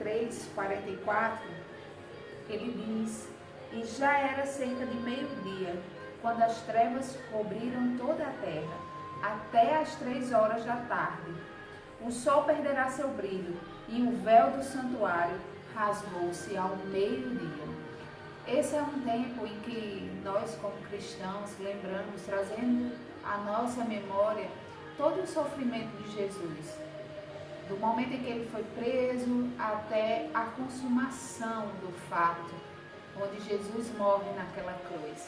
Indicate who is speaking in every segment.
Speaker 1: 43:44, ele diz: E já era cerca de meio-dia, quando as trevas cobriram toda a terra, até as 3 horas da tarde. O sol perderá seu brilho, e o véu do santuário rasgou-se ao meio-dia. Esse é um tempo em que nós, como cristãos, lembramos, trazendo à nossa memória todo o sofrimento de Jesus, do momento em que ele foi preso até a consumação do fato, onde Jesus morre naquela cruz.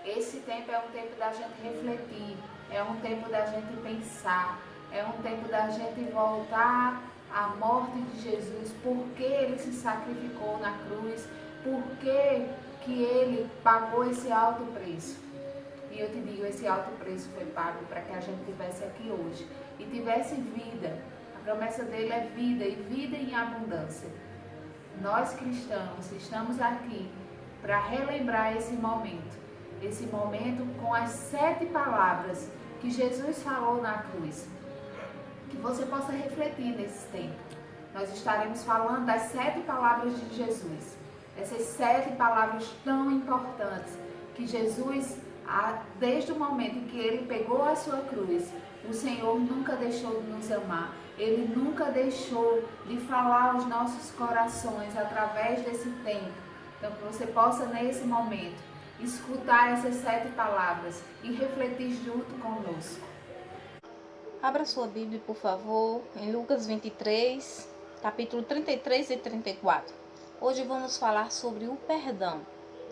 Speaker 1: Esse tempo é um tempo da gente refletir, é um tempo da gente pensar, é um tempo da gente voltar à morte de Jesus, porque ele se sacrificou na cruz, porque que ele pagou esse alto preço. E eu te digo, esse alto preço foi pago para que a gente estivesse aqui hoje e tivesse vida. A promessa dele é vida e vida em abundância. Nós cristãos estamos aqui para relembrar esse momento com as 7 palavras que Jesus falou na cruz. Que você possa refletir nesse tempo. Nós estaremos falando das 7 palavras de Jesus. Essas 7 palavras tão importantes que Jesus, desde o momento em que ele pegou a sua cruz, o Senhor nunca deixou de nos amar. Ele nunca deixou de falar aos nossos corações através desse tempo. Então, que você possa, nesse momento, escutar essas 7 palavras e refletir junto conosco.
Speaker 2: Abra sua Bíblia, por favor, em Lucas 23, capítulo 33 e 34. Hoje vamos falar sobre o perdão,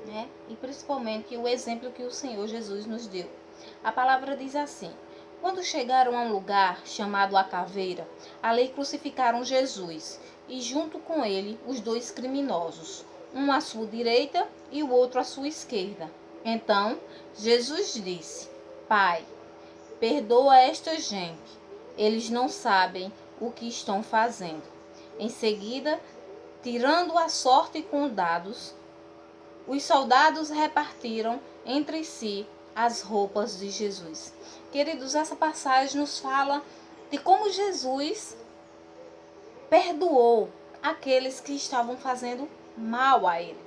Speaker 2: né? E principalmente o exemplo que o Senhor Jesus nos deu. A palavra diz assim: Quando chegaram a um lugar chamado a Caveira, ali crucificaram Jesus, e junto com ele os 2 criminosos, um à sua direita e o outro à sua esquerda. Então Jesus disse: Pai, perdoa esta gente, eles não sabem o que estão fazendo. Em seguida, tirando a sorte com dados, os soldados repartiram entre si as roupas de Jesus. Queridos, essa passagem nos fala de como Jesus perdoou aqueles que estavam fazendo mal a ele.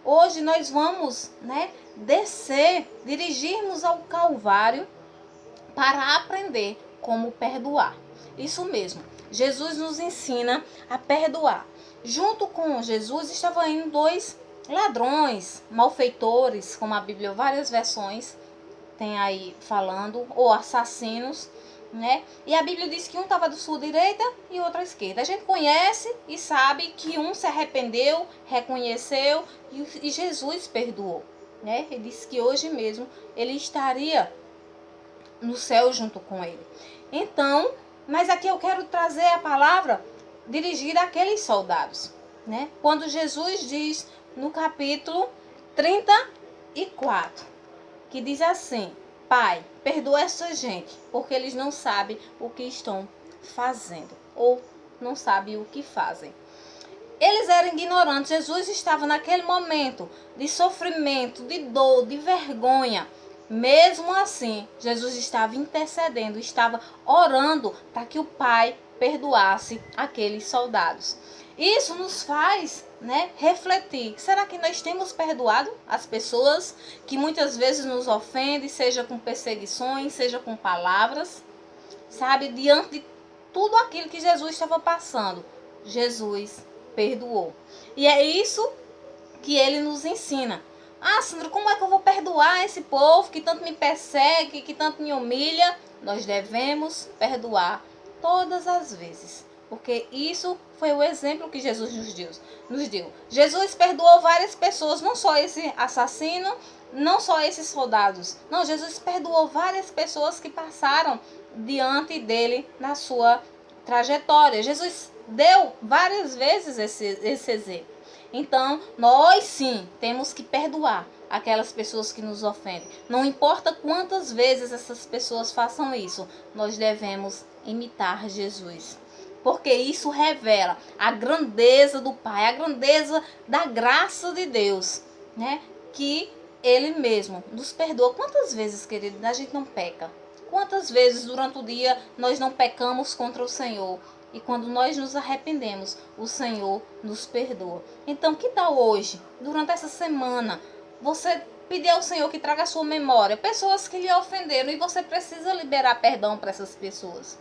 Speaker 2: Hoje nós vamos, dirigirmos ao Calvário para aprender como perdoar. Isso mesmo, Jesus nos ensina a perdoar. Junto com Jesus estavam indo 2 ladrões, malfeitores, como a Bíblia, várias versões tem aí falando, ou assassinos, né? E a Bíblia diz que um estava da sua direita e outro à esquerda. A gente conhece e sabe que um se arrependeu, reconheceu e Jesus perdoou, né? Ele disse que hoje mesmo ele estaria no céu junto com ele. Então, mas aqui eu quero trazer a palavra dirigida àqueles soldados, né? Quando Jesus diz no capítulo 34, que diz assim: Pai, perdoa essa gente, porque eles não sabem o que estão fazendo, ou não sabem o que fazem. Eles eram ignorantes. Jesus estava naquele momento de sofrimento, de dor, de vergonha. Mesmo assim, Jesus estava intercedendo, estava orando para que o Pai perdoasse aqueles soldados. Isso nos faz, refletir. Será que nós temos perdoado as pessoas que muitas vezes nos ofendem, seja com perseguições, seja com palavras? Sabe, diante de tudo aquilo que Jesus estava passando, Jesus perdoou. E é isso que ele nos ensina. Ah, Sandra, como é que eu vou perdoar esse povo que tanto me persegue, que tanto me humilha? Nós devemos perdoar todas as vezes, porque isso foi o exemplo que Jesus nos deu. Jesus perdoou várias pessoas, não só esse assassino, não só esses soldados. Não, Jesus perdoou várias pessoas que passaram diante dele na sua trajetória. Jesus deu várias vezes esse exemplo. Então, nós sim temos que perdoar aquelas pessoas que nos ofendem. Não importa quantas vezes essas pessoas façam isso, nós devemos imitar Jesus. Porque isso revela a grandeza do Pai, a grandeza da graça de Deus, né? Que Ele mesmo nos perdoa. Quantas vezes, querido, a gente não peca? Quantas vezes durante o dia nós não pecamos contra o Senhor? E quando nós nos arrependemos, o Senhor nos perdoa. Então, que tal hoje, durante essa semana, você pedir ao Senhor que traga à sua memória pessoas que lhe ofenderam e você precisa liberar perdão para essas pessoas?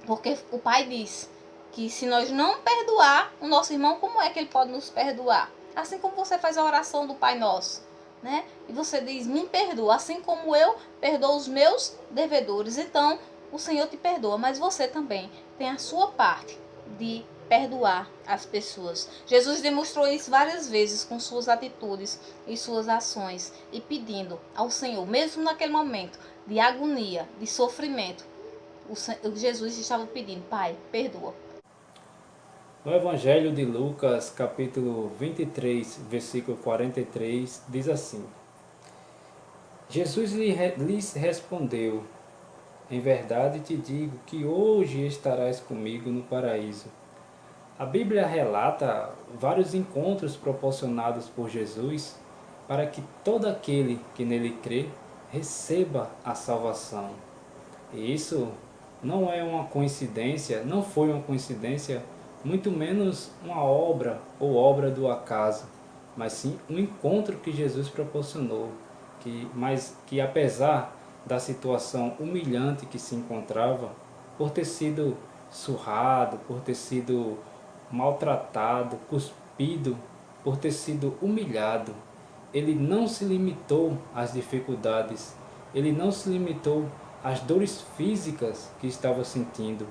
Speaker 2: Porque o Pai diz que se nós não perdoar o nosso irmão, como é que ele pode nos perdoar? Assim como você faz a oração do Pai Nosso, né? E você diz, me perdoa, assim como eu perdoo os meus devedores. Então, o Senhor te perdoa, mas você também tem a sua parte de perdoar as pessoas. Jesus demonstrou isso várias vezes com suas atitudes e suas ações e pedindo ao Senhor, mesmo naquele momento de agonia, de sofrimento, Jesus estava pedindo, Pai, perdoa.
Speaker 3: No Evangelho de Lucas, capítulo 23, versículo 43, diz assim: Jesus lhes respondeu: em verdade te digo que hoje estarás comigo no paraíso. A Bíblia relata vários encontros proporcionados por Jesus para que todo aquele que nele crê receba a salvação. E isso não é uma coincidência, não foi uma coincidência, muito menos uma obra ou obra do acaso, mas sim um encontro que Jesus proporcionou, mas que apesar da situação humilhante que se encontrava, por ter sido surrado, por ter sido maltratado, cuspido, por ter sido humilhado, ele não se limitou às dificuldades, ele não se limitou às dores físicas que estava sentindo,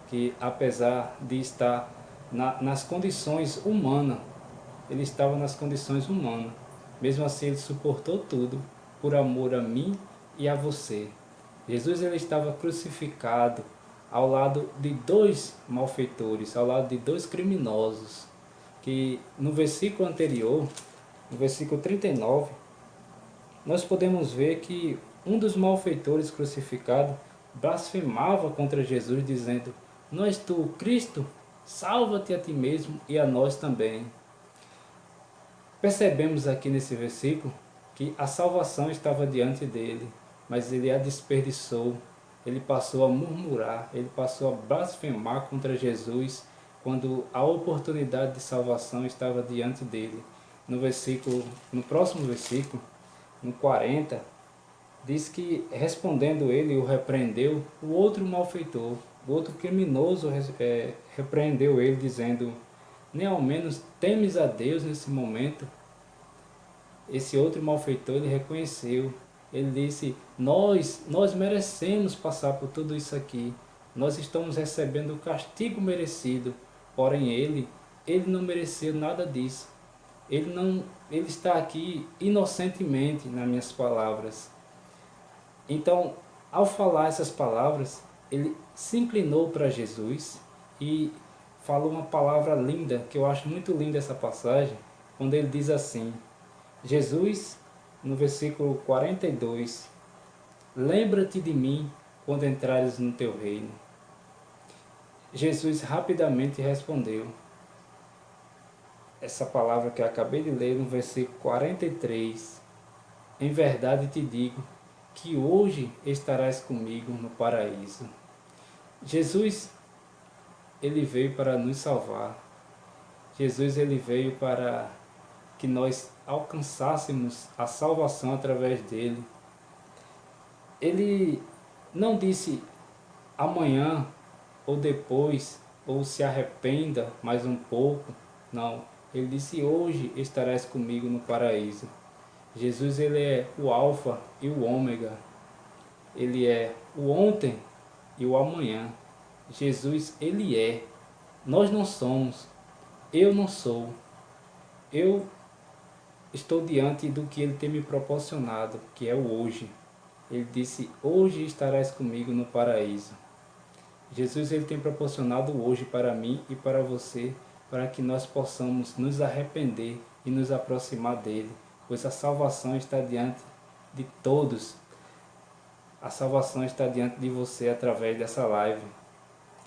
Speaker 3: que apesar de estar nas condições humanas, ele estava nas condições humanas, mesmo assim ele suportou tudo por amor a mim e a você. Jesus ele estava crucificado ao lado de dois malfeitores, ao lado de dois criminosos, que no versículo anterior, no versículo 39, nós podemos ver que um dos malfeitores crucificados blasfemava contra Jesus, dizendo: não és tu o Cristo? Salva-te a ti mesmo e a nós também. Percebemos aqui nesse versículo que a salvação estava diante dele, mas ele a desperdiçou, ele passou a murmurar, ele passou a blasfemar contra Jesus, quando a oportunidade de salvação estava diante dele. No próximo versículo, no 40, diz que respondendo ele, o repreendeu o outro malfeitor, o outro criminoso repreendeu ele, dizendo: nem ao menos temes a Deus nesse momento? Esse outro malfeitor ele reconheceu, ele disse: nós merecemos passar por tudo isso aqui, nós estamos recebendo o castigo merecido, porém ele não mereceu nada disso. Ele está aqui inocentemente, nas minhas palavras. Então, ao falar essas palavras, ele se inclinou para Jesus e falou uma palavra linda, que eu acho muito linda essa passagem, quando ele diz assim, Jesus, no versículo 42, lembra-te de mim quando entrares no teu reino. Jesus rapidamente respondeu, essa palavra que eu acabei de ler no versículo 43, em verdade te digo que hoje estarás comigo no paraíso. Jesus, ele veio para nos salvar. Jesus, ele veio para que nós alcançássemos a salvação através dele. Ele não disse amanhã ou depois, ou se arrependa mais um pouco. Não, ele disse hoje estarás comigo no paraíso. Jesus ele é o alfa e o ômega. Ele é o ontem e o amanhã. Jesus ele é. Nós não somos. Eu não sou. Eu estou diante do que ele tem me proporcionado, que é o hoje. Ele disse: hoje estarás comigo no paraíso. Jesus ele tem proporcionado o hoje para mim e para você, para que nós possamos nos arrepender e nos aproximar dele, pois a salvação está diante de todos. A salvação está diante de você através dessa live.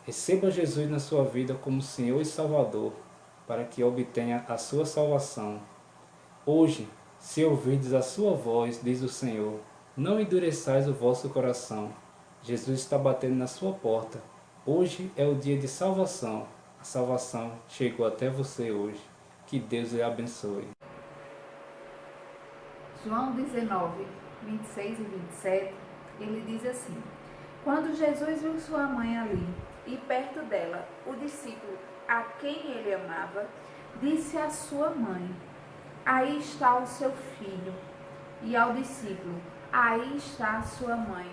Speaker 3: Receba Jesus na sua vida como Senhor e Salvador, para que obtenha a sua salvação. Hoje, se ouvirdes a sua voz, diz o Senhor, não endureçais o vosso coração. Jesus está batendo na sua porta. Hoje é o dia de salvação. A salvação chegou até você hoje. Que Deus lhe abençoe.
Speaker 1: João 19, 26 e 27, ele diz assim: Quando Jesus viu sua mãe ali e perto dela o discípulo a quem ele amava, disse à sua mãe: Aí está o seu filho. E ao discípulo: Aí está a sua mãe.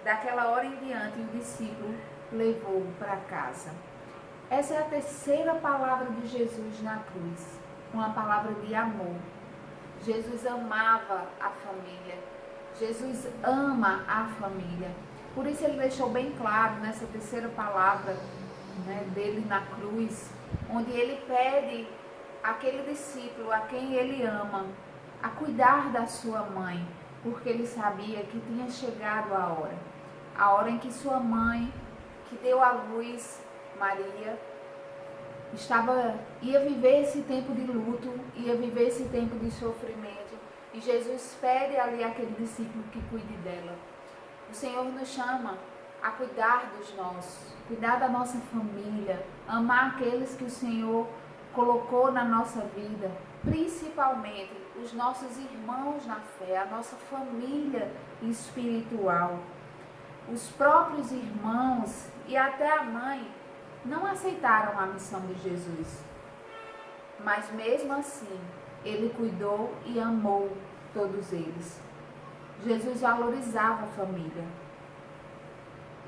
Speaker 1: Daquela hora em diante, o discípulo levou-o para casa. Essa é a terceira palavra de Jesus na cruz, uma palavra de amor. Jesus amava a família. Jesus ama a família. Por isso ele deixou bem claro nessa terceira palavra, dele na cruz, onde ele pede àquele discípulo a quem ele ama a cuidar da sua mãe, porque ele sabia que tinha chegado a hora em que sua mãe, que deu à luz Maria, ia viver esse tempo de luto, ia viver esse tempo de sofrimento, e Jesus pede ali àquele discípulo que cuide dela. O Senhor nos chama a cuidar dos nossos, cuidar da nossa família, amar aqueles que o Senhor colocou na nossa vida, principalmente os nossos irmãos na fé, a nossa família espiritual. Os próprios irmãos e até a mãe não aceitaram a missão de Jesus, mas mesmo assim, ele cuidou e amou todos eles. Jesus valorizava a família.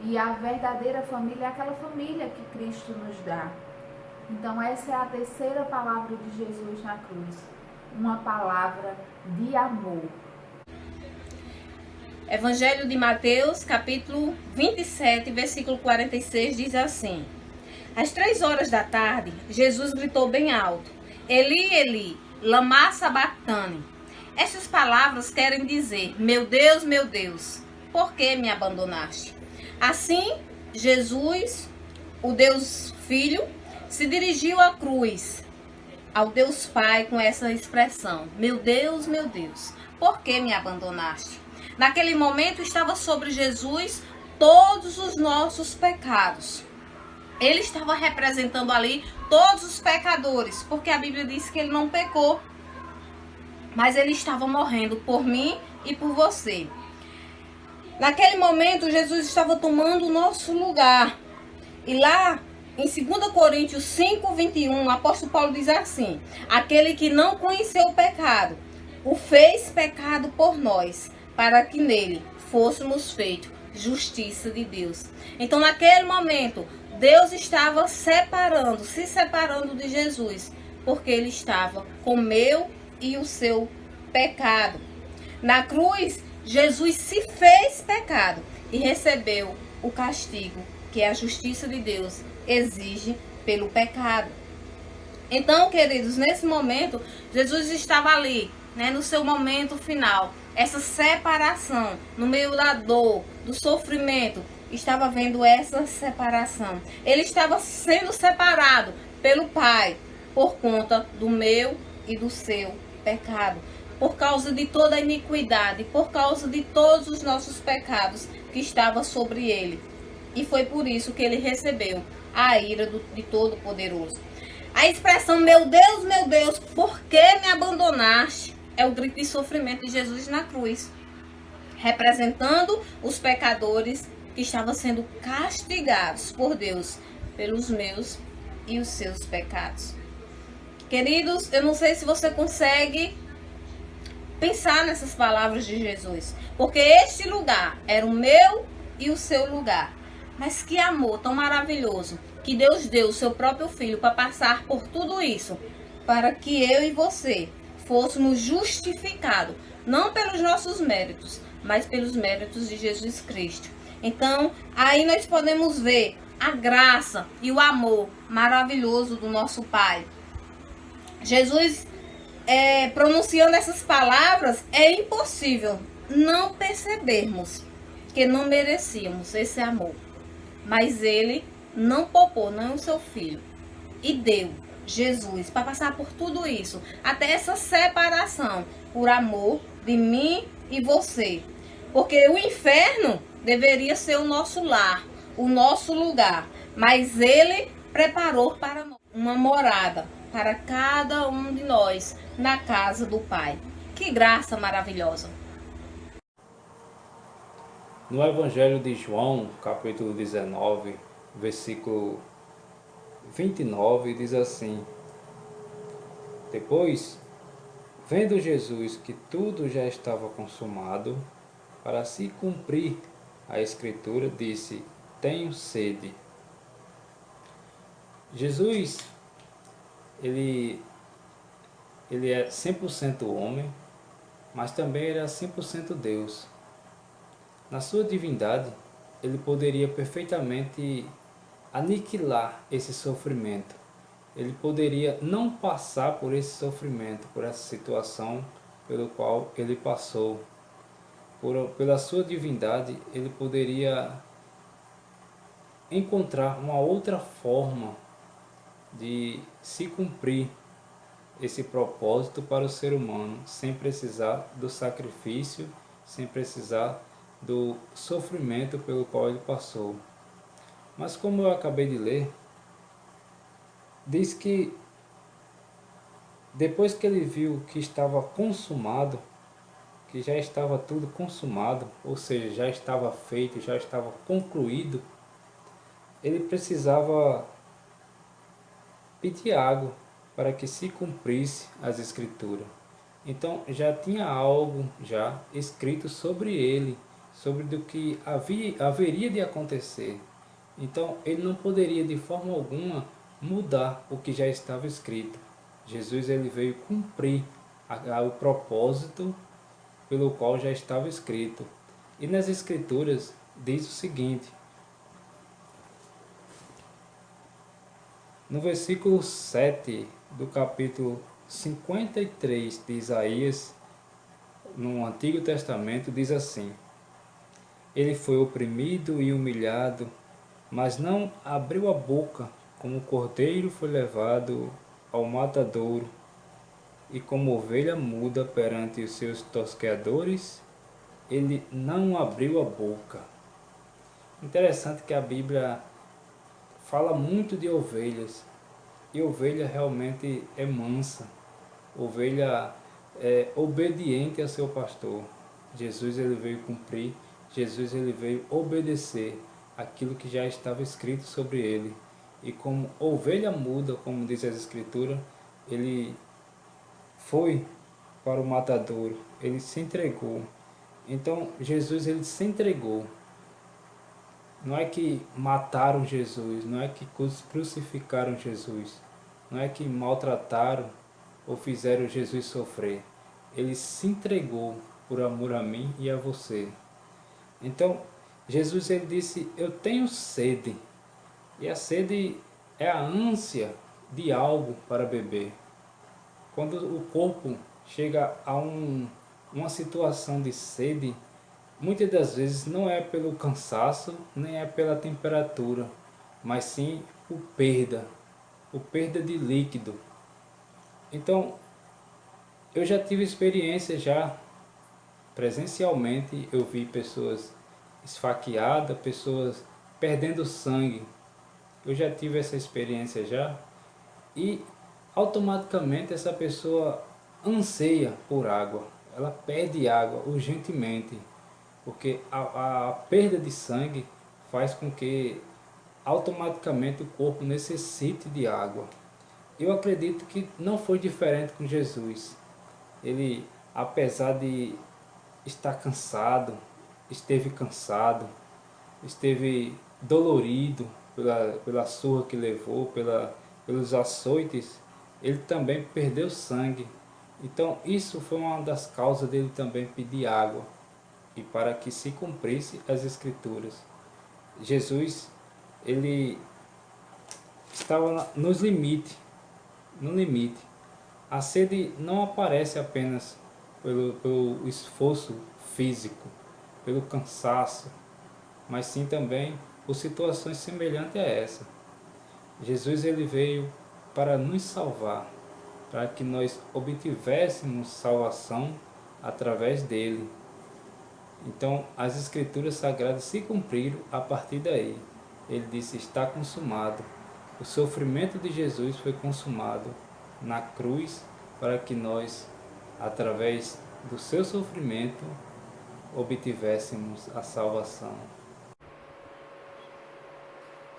Speaker 1: E a verdadeira família é aquela família que Cristo nos dá. Então essa é a terceira palavra de Jesus na cruz. Uma palavra de amor.
Speaker 2: Evangelho de Mateus, capítulo 27, versículo 46, diz assim: Às 3 horas da tarde, Jesus gritou bem alto: Eli, Eli, lama sabachthani. Estas palavras querem dizer: meu Deus, por que me abandonaste? Assim, Jesus, o Deus Filho, se dirigiu à cruz, ao Deus Pai, com essa expressão: meu Deus, por que me abandonaste? Naquele momento estava sobre Jesus todos os nossos pecados. Ele estava representando ali todos os pecadores, porque a Bíblia diz que ele não pecou, mas ele estava morrendo por mim e por você. Naquele momento, Jesus estava tomando o nosso lugar. E lá, em 2 Coríntios 5, 21, o apóstolo Paulo diz assim: aquele que não conheceu o pecado, o fez pecado por nós, para que nele fôssemos feitos justiça de Deus. Então, naquele momento, Deus estava se separando de Jesus, porque ele estava com o meu e o seu pecado. Na cruz, Jesus se fez pecado e recebeu o castigo que a justiça de Deus exige pelo pecado. Então, queridos, nesse momento, Jesus estava ali, no seu momento final. Essa separação, no meio da dor, do sofrimento, estava vendo essa separação. Ele estava sendo separado pelo Pai por conta do meu e do seu pecado, por causa de toda a iniquidade, por causa de todos os nossos pecados que estavam sobre ele. E foi por isso que ele recebeu a ira de Todo-Poderoso. A expressão meu Deus, por que me abandonaste? É o grito de sofrimento de Jesus na cruz, representando os pecadores que estavam sendo castigados por Deus pelos meus e os seus pecados. Queridos, eu não sei se você consegue pensar nessas palavras de Jesus, porque este lugar era o meu e o seu lugar. Mas que amor tão maravilhoso que Deus deu o seu próprio Filho para passar por tudo isso, para que eu e você fôssemos justificados, não pelos nossos méritos, mas pelos méritos de Jesus Cristo. Então, aí nós podemos ver a graça e o amor maravilhoso do nosso Pai. Jesus, pronunciando essas palavras, é impossível não percebermos que não merecíamos esse amor. Mas ele não poupou, não o seu Filho, e deu Jesus para passar por tudo isso, até essa separação, por amor de mim e você. Porque o inferno deveria ser o nosso lar, o nosso lugar, mas Ele preparou para nós uma morada para cada um de nós na casa do Pai. Que graça maravilhosa!
Speaker 3: No Evangelho de João, capítulo 19, versículo 29, diz assim: Depois, vendo Jesus que tudo já estava consumado, para se cumprir a Escritura, disse: Tenho sede. Jesus, ele é 100% homem, mas também ele é 100% Deus. Na sua divindade, ele poderia perfeitamente aniquilar esse sofrimento. Ele poderia não passar por esse sofrimento, por essa situação pelo qual ele passou. Pela sua divindade, ele poderia encontrar uma outra forma de se cumprir esse propósito para o ser humano, sem precisar do sacrifício, sem precisar do sofrimento pelo qual ele passou. Mas como eu acabei de ler, diz que depois que ele viu que estava consumado, que já estava tudo consumado, ou seja, já estava feito, já estava concluído, ele precisava pedir água para que se cumprisse as Escrituras. Então já tinha algo já escrito sobre ele, sobre do que haveria de acontecer. Então ele não poderia de forma alguma mudar o que já estava escrito. Jesus ele veio cumprir o propósito pelo qual já estava escrito. E nas Escrituras diz o seguinte: no versículo 7 do capítulo 53 de Isaías, no Antigo Testamento, diz assim: Ele foi oprimido e humilhado, mas não abriu a boca, como o cordeiro foi levado ao matadouro, e como ovelha muda perante os seus tosqueadores, ele não abriu a boca. Interessante que a Bíblia fala muito de ovelhas, e ovelha realmente é mansa, ovelha é obediente ao seu pastor. Jesus ele veio cumprir, Jesus ele veio obedecer aquilo que já estava escrito sobre ele. E como ovelha muda, como diz as Escrituras, ele foi para o matadouro, ele se entregou. Então Jesus ele se entregou. Não é que mataram Jesus, não é que crucificaram Jesus, não é que maltrataram ou fizeram Jesus sofrer. Ele se entregou por amor a mim e a você. Então, Jesus ele disse: Eu tenho sede. E a sede é a ânsia de algo para beber. Quando o corpo chega a uma situação de sede, muitas das vezes não é pelo cansaço, nem é pela temperatura, mas sim por perda de líquido. Então, eu já tive experiência já presencialmente, eu vi pessoas esfaqueadas, pessoas perdendo sangue. Eu já tive essa experiência já, e automaticamente essa pessoa anseia por água, ela pede água urgentemente, porque a perda de sangue faz com que automaticamente o corpo necessite de água. Eu acredito que não foi diferente com Jesus. Ele, apesar de estar cansado, esteve dolorido pela surra que levou, pelos açoites, ele também perdeu sangue. Então isso foi uma das causas dele também pedir água, e para que se cumprisse as Escrituras. Jesus, ele estava no limite. A sede não aparece apenas pelo esforço físico, pelo cansaço, mas sim também por situações semelhantes a essa. Jesus ele veio para nos salvar, para que nós obtivéssemos salvação através dele. Então as Escrituras Sagradas se cumpriram a partir daí. ele disse: está consumado. O sofrimento de Jesus foi consumado na cruz para que nós, através do seu sofrimento, obtivéssemos a salvação.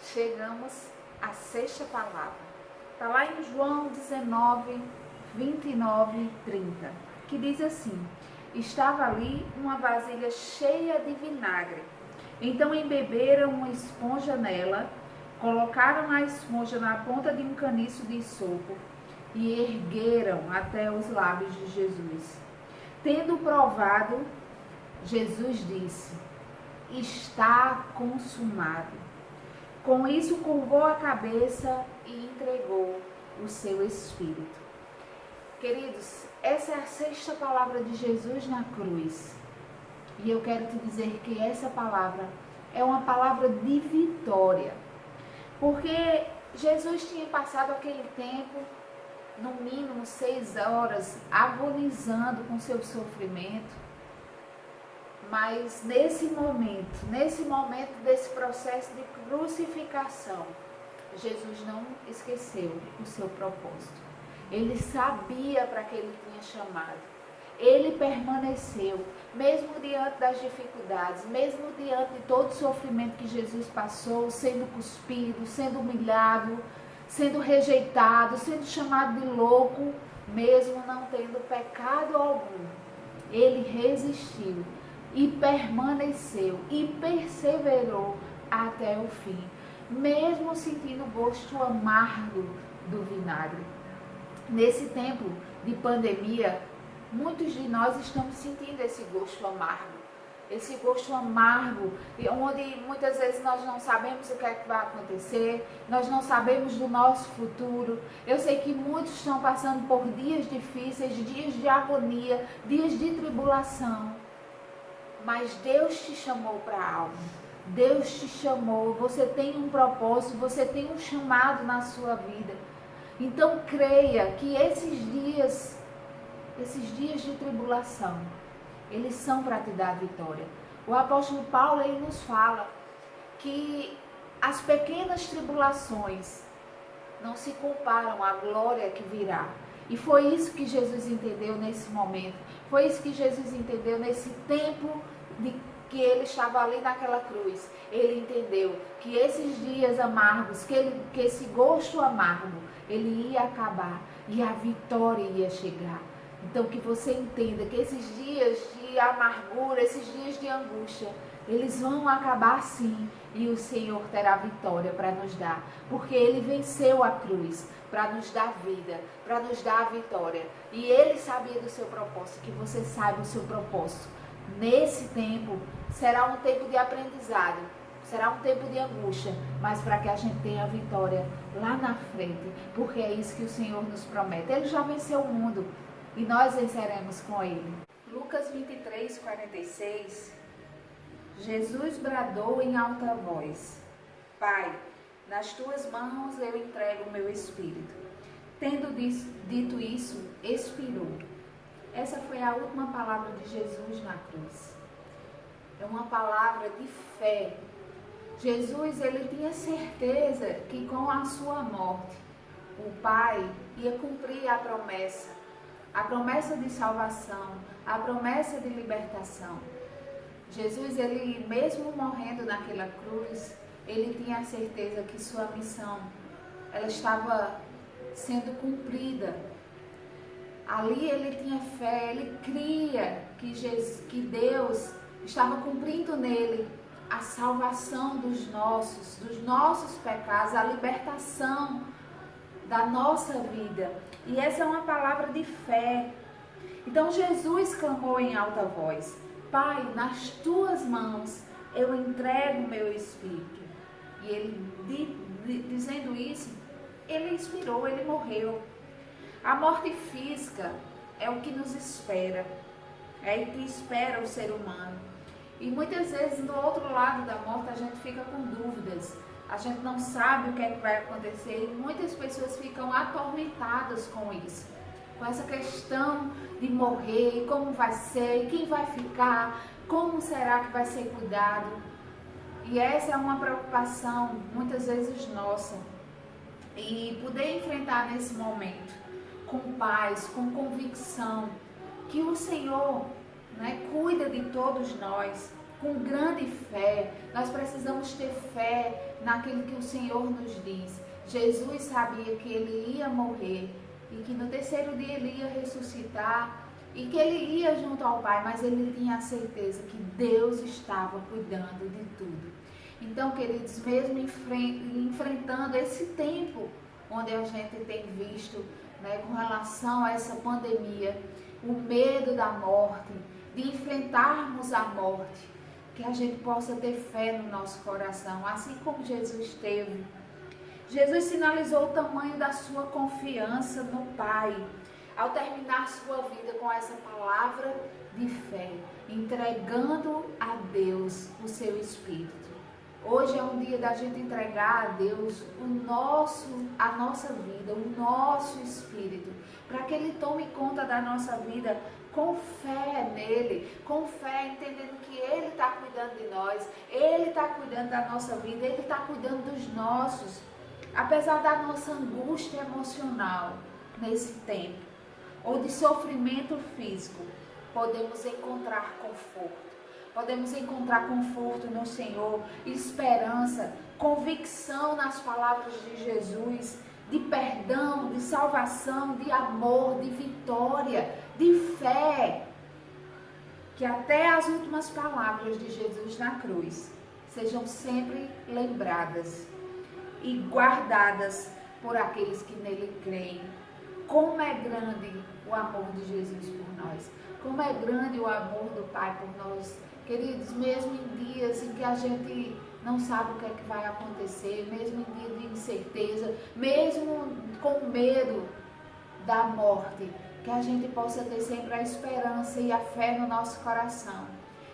Speaker 1: Chegamos à sexta palavra. Está lá em João 19, 29 e 30, que diz assim: estava ali uma vasilha cheia de vinagre. Então embeberam uma esponja nela, colocaram a esponja na ponta de um caniço de sopo e ergueram até os lábios de Jesus. Tendo provado, Jesus disse: está consumado. Com isso, curvou a cabeça e entregou o seu espírito. Queridos, essa é a sexta palavra de Jesus na cruz. E eu quero te dizer que essa palavra é uma palavra de vitória. Porque Jesus tinha passado aquele tempo, no mínimo 6 horas, agonizando com seu sofrimento. Mas nesse momento desse processo de crucificação, Jesus não esqueceu o seu propósito. Ele sabia para que ele tinha chamado. Ele permaneceu, mesmo diante das dificuldades, mesmo diante de todo o sofrimento que Jesus passou, sendo cuspido, sendo humilhado, sendo rejeitado, sendo chamado de louco, mesmo não tendo pecado algum. Ele resistiu e permaneceu e perseverou até o fim, mesmo sentindo o gosto amargo do vinagre. Nesse tempo de pandemia, muitos de nós estamos sentindo esse gosto amargo, onde muitas vezes nós não sabemos o que é que vai acontecer, nós não sabemos do nosso futuro. Eu sei que muitos estão passando por dias difíceis, dias de agonia, dias de tribulação. Mas Deus te chamou para algo. Deus te chamou. Você tem um propósito, você tem um chamado na sua vida. Então creia que esses dias de tribulação, eles são para te dar vitória. O apóstolo Paulo, ele nos fala que as pequenas tribulações não se comparam à glória que virá. E foi isso que Jesus entendeu nesse momento. Foi isso que Jesus entendeu nesse tempo de que ele estava ali naquela cruz. Ele entendeu que esses dias amargos, que esse gosto amargo, ele ia acabar e a vitória ia chegar. Então que você entenda que esses dias de amargura, esses dias de angústia, eles vão acabar sim, e o Senhor terá vitória para nos dar, porque Ele venceu a cruz para nos dar vida, para nos dar a vitória, e Ele sabia do seu propósito, que você saiba o seu propósito. Nesse tempo, será um tempo de aprendizado, será um tempo de angústia, mas para que a gente tenha vitória lá na frente, porque é isso que o Senhor nos promete. Ele já venceu o mundo, e nós venceremos com Ele. Lucas 23, 46, Jesus bradou em alta voz: Pai, nas tuas mãos eu entrego o meu espírito. Tendo dito isso, expirou. Essa foi a última palavra de Jesus na cruz. É uma palavra de fé. Jesus, ele tinha certeza que com a sua morte, o Pai ia cumprir a promessa de salvação, a promessa de libertação. Jesus, ele mesmo morrendo naquela cruz, ele tinha a certeza que sua missão, ela estava sendo cumprida. Ali ele tinha fé, ele cria que Deus estava cumprindo nele a salvação dos nossos pecados, a libertação da nossa vida. E essa é uma palavra de fé. Então Jesus clamou em alta voz: Pai, nas tuas mãos eu entrego o meu espírito. E ele, dizendo isso, ele expirou, ele morreu. A morte física é o que nos espera, é o que espera o ser humano. E muitas vezes do outro lado da morte a gente fica com dúvidas, a gente não sabe o que é que vai acontecer, e muitas pessoas ficam atormentadas com isso, com essa questão de morrer, como vai ser, quem vai ficar, como será que vai ser cuidado. E essa é uma preocupação muitas vezes nossa. E poder enfrentar nesse momento com paz, com convicção, que o Senhor, né, cuida de todos nós, com grande fé. Nós precisamos ter fé naquilo que o Senhor nos diz. Jesus sabia que ele ia morrer e que no terceiro dia ele ia ressuscitar e que ele ia junto ao Pai, mas ele tinha a certeza que Deus estava cuidando de tudo. Então, queridos, mesmo enfrentando esse tempo onde a gente tem visto, né, com relação a essa pandemia, o medo da morte, de enfrentarmos a morte, que a gente possa ter fé no nosso coração, assim como Jesus teve. Jesus sinalizou o tamanho da sua confiança no Pai, ao terminar sua vida com essa palavra de fé, entregando a Deus o seu Espírito. Hoje é um dia da gente entregar a Deus a nossa vida, o nosso Espírito, para que Ele tome conta da nossa vida com fé nele, com fé, entendendo que Ele está cuidando de nós, Ele está cuidando da nossa vida, Ele está cuidando dos nossos. Apesar da nossa angústia emocional nesse tempo, ou de sofrimento físico, podemos encontrar conforto. Podemos encontrar conforto no Senhor, esperança, convicção nas palavras de Jesus, de perdão, de salvação, de amor, de vitória, de fé. Que até as últimas palavras de Jesus na cruz sejam sempre lembradas e guardadas por aqueles que nele creem. Como é grande o amor de Jesus por nós. Como é grande o amor do Pai por nós. Queridos, mesmo em dias em que a gente não sabe o que é que vai acontecer, mesmo em dias de incerteza, mesmo com medo da morte, que a gente possa ter sempre a esperança e a fé no nosso coração,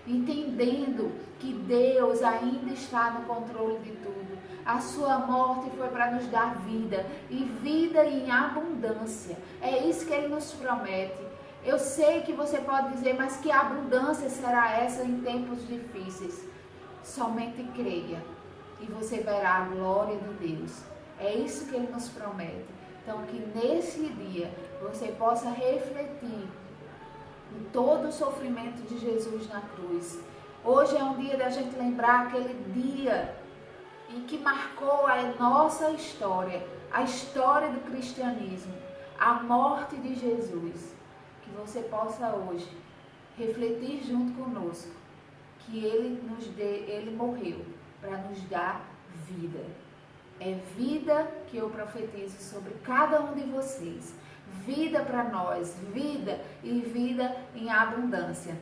Speaker 1: entendendo que Deus ainda está no controle de tudo. A sua morte foi para nos dar vida, e vida em abundância. É isso que Ele nos promete. Eu sei que você pode dizer, mas que abundância será essa em tempos difíceis? Somente creia e você verá a glória de Deus. É isso que Ele nos promete. Então, que nesse dia você possa refletir em todo o sofrimento de Jesus na cruz. Hoje é um dia da gente lembrar aquele dia em que marcou a nossa história, a história do cristianismo, a morte de Jesus. Que você possa hoje refletir junto conosco que Ele morreu para nos dar vida. É vida que eu profetizo sobre cada um de vocês. Vida para nós, vida e vida em abundância.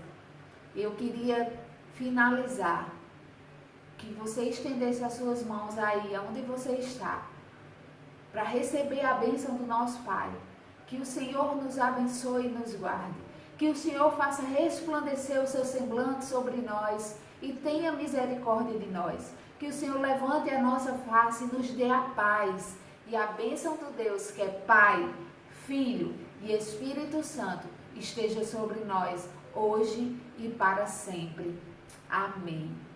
Speaker 1: Eu queria finalizar, que você estendesse as suas mãos aí, onde você está, para receber a bênção do nosso Pai. Que o Senhor nos abençoe e nos guarde. Que o Senhor faça resplandecer o seu semblante sobre nós e tenha misericórdia de nós. Que o Senhor levante a nossa face e nos dê a paz. E a bênção do Deus, que é Pai, Filho e Espírito Santo, esteja sobre nós, hoje e para sempre. Amém.